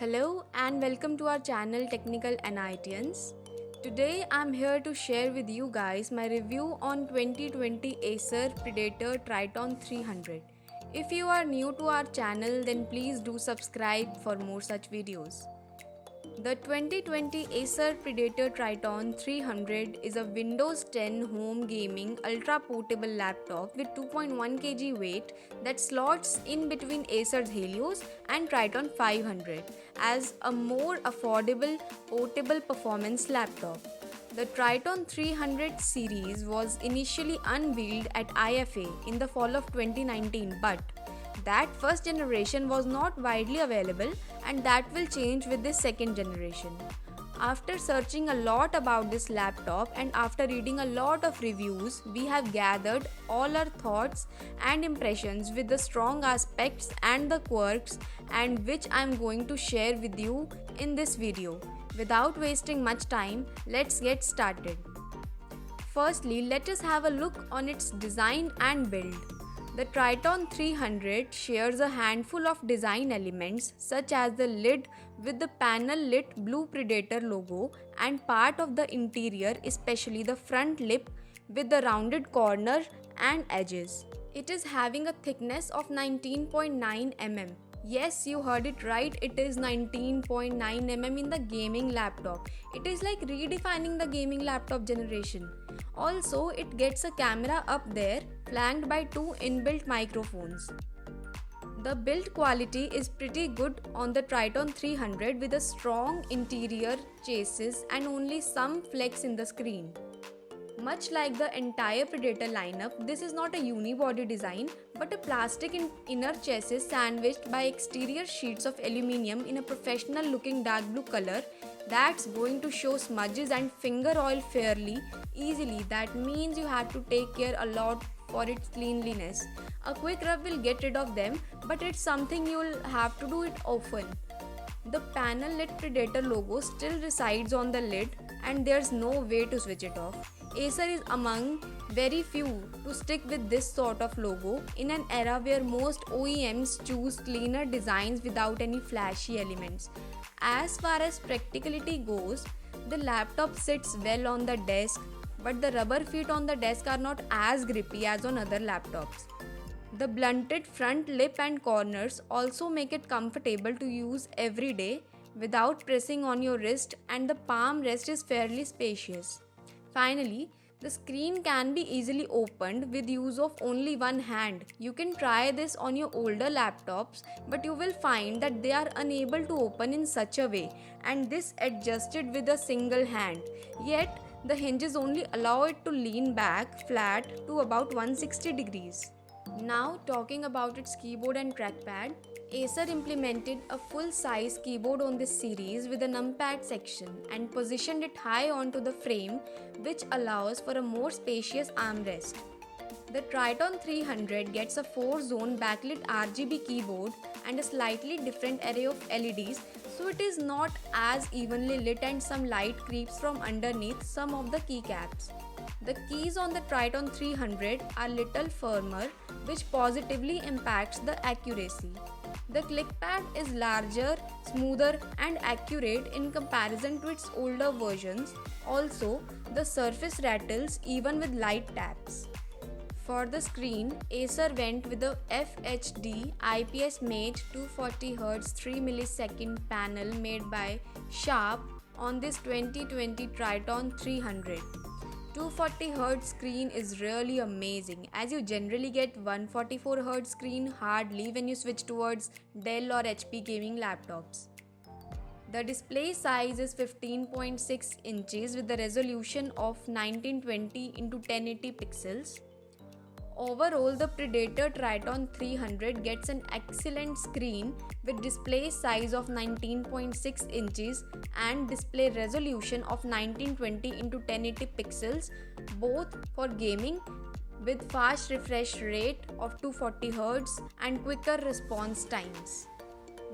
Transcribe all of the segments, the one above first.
Hello and welcome to our channel Technical Anitians. Today I'm here to share with you guys my review on 2020 Acer Predator Triton 300. If you are new to our channel then please do subscribe for more such videos. The 2020 Acer Predator Triton 300 is a Windows 10 home gaming ultra portable laptop with 2.1 kg weight that slots in between Acer's Helios and Triton 500 as a more affordable portable performance laptop. The Triton 300 series was initially unveiled at IFA in the fall of 2019, but that first generation was not widely available and that will change with this second generation. After searching a lot about this laptop and after reading a lot of reviews, we have gathered all our thoughts and impressions with the strong aspects and the quirks and which I am going to share with you in this video. Without wasting much time, let's get started. Firstly, let us have a look on its design and build. The Triton 300 shares a handful of design elements such as the lid with the panel lit blue Predator logo and part of the interior, especially the front lip with the rounded corner and edges. It is having a thickness of 19.9 mm. Yes, you heard it right, it is 19.9 mm in the gaming laptop. It is like redefining the gaming laptop generation. Also, it gets a camera up there flanked by two inbuilt microphones. The build quality is pretty good on the Triton 300 with a strong interior chassis and only some flex in the screen. Much like the entire Predator lineup, this is not a unibody design but a plastic inner chassis sandwiched by exterior sheets of aluminium in a professional looking dark blue color that's going to show smudges and finger oil fairly easily. That means you have to take care a lot for its cleanliness. A quick rub will get rid of them, but it's something you'll have to do it often. The panel lit Predator logo still resides on the lid and there's no way to switch it off. Acer is among very few to stick with this sort of logo in an era where most OEMs choose cleaner designs without any flashy elements. As far as practicality goes, the laptop sits well on the desk, but the rubber feet on the desk are not as grippy as on other laptops. The blunted front lip and corners also make it comfortable to use every day without pressing on your wrist, and the palm rest is fairly spacious. Finally, the screen can be easily opened with use of only one hand. You can try this on your older laptops, but you will find that they are unable to open in such a way, and this adjusted with a single hand. Yet, the hinges only allow it to lean back flat to about 160 degrees. Now talking about its keyboard and trackpad, Acer implemented a full-size keyboard on this series with a numpad section and positioned it high onto the frame, which allows for a more spacious armrest. The Triton 300 gets a 4-zone backlit RGB keyboard and a slightly different array of LEDs, so it is not as evenly lit and some light creeps from underneath some of the keycaps. The keys on the Triton 300 are little firmer, which positively impacts the accuracy. The clickpad is larger, smoother and accurate in comparison to its older versions. Also, the surface rattles even with light taps. For the screen, Acer went with the FHD IPS Mate 240Hz 3ms panel made by Sharp on this 2020 Triton 300. 240Hz screen is really amazing as you generally get 144Hz screen hardly when you switch towards Dell or HP gaming laptops. The display size is 15.6 inches with the resolution of 1920 x 1080 pixels. Overall, the Predator Triton 300 gets an excellent screen with display size of 19.6 inches and display resolution of 1920 x 1080 pixels, both for gaming with fast refresh rate of 240Hz and quicker response times.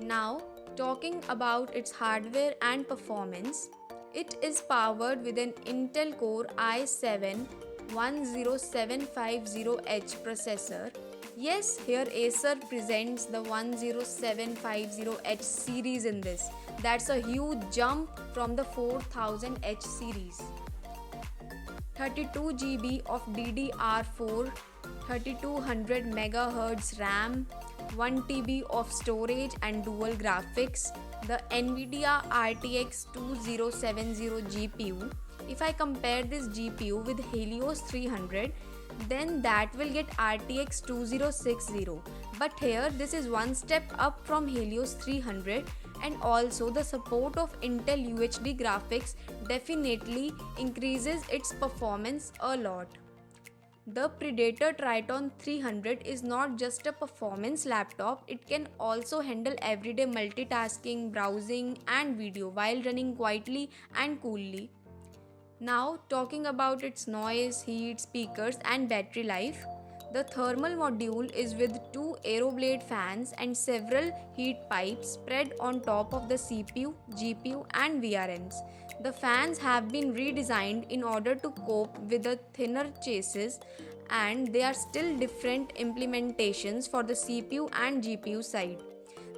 Now, talking about its hardware and performance, it is powered with an Intel Core i7 10750H processor Yes, here Acer presents the 10750H series in this. That's a huge jump from the 4000H series. 32 GB of DDR4, 3200 MHz RAM, 1 TB of storage and dual graphics, the NVIDIA RTX 2070 GPU. If I compare this GPU with Helios 300, then that will get RTX 2060. But here this is one step up from Helios 300, and also the support of Intel UHD graphics definitely increases its performance a lot. The Predator Triton 300 is not just a performance laptop, it can also handle everyday multitasking, browsing and video while running quietly and coolly. Now, talking about its noise, heat, speakers, and battery life, the thermal module is with two Aeroblade fans and several heat pipes spread on top of the CPU, GPU, and VRMs. The fans have been redesigned in order to cope with the thinner chassis, and they are still different implementations for the CPU and GPU side.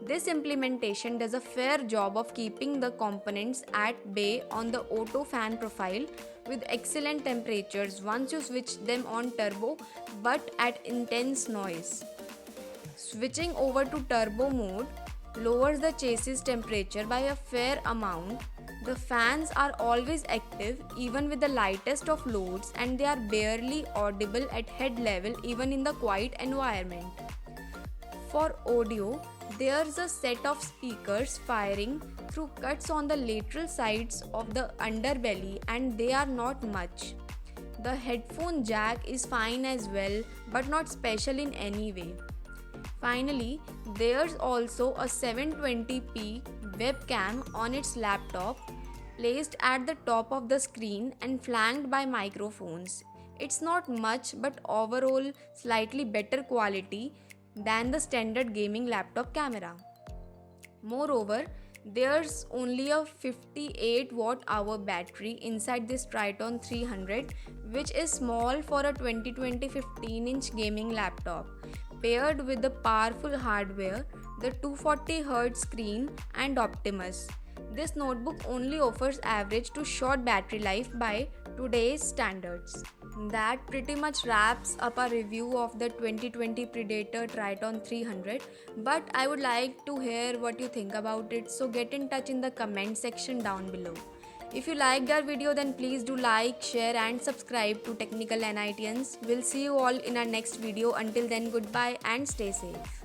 This implementation does a fair job of keeping the components at bay on the auto fan profile with excellent temperatures once you switch them on turbo, but at intense noise. Switching over to turbo mode lowers the chassis temperature by a fair amount. The fans are always active even with the lightest of loads, and they are barely audible at head level even in the quiet environment. For audio, there's a set of speakers firing through cuts on the lateral sides of the underbelly, and they are not much. The headphone jack is fine as well, but not special in any way. Finally, there's also a 720p webcam on its laptop, placed at the top of the screen and flanked by microphones. It's not much, but overall slightly better quality than the standard gaming laptop camera. Moreover, there's only a 58 watt hour battery inside this Triton 300, which is small for a 2020 15-inch gaming laptop. Paired with the powerful hardware, the 240Hz screen and Optimus, this notebook only offers average to short battery life by today's standards. That pretty much wraps up our review of the 2020 Predator Triton 300, but I would like to hear what you think about it, so get in touch in the comment section down below. If you liked our video, then please do like, share and subscribe to Technical NITians. We'll see you all in our next video. Until then, goodbye and stay safe.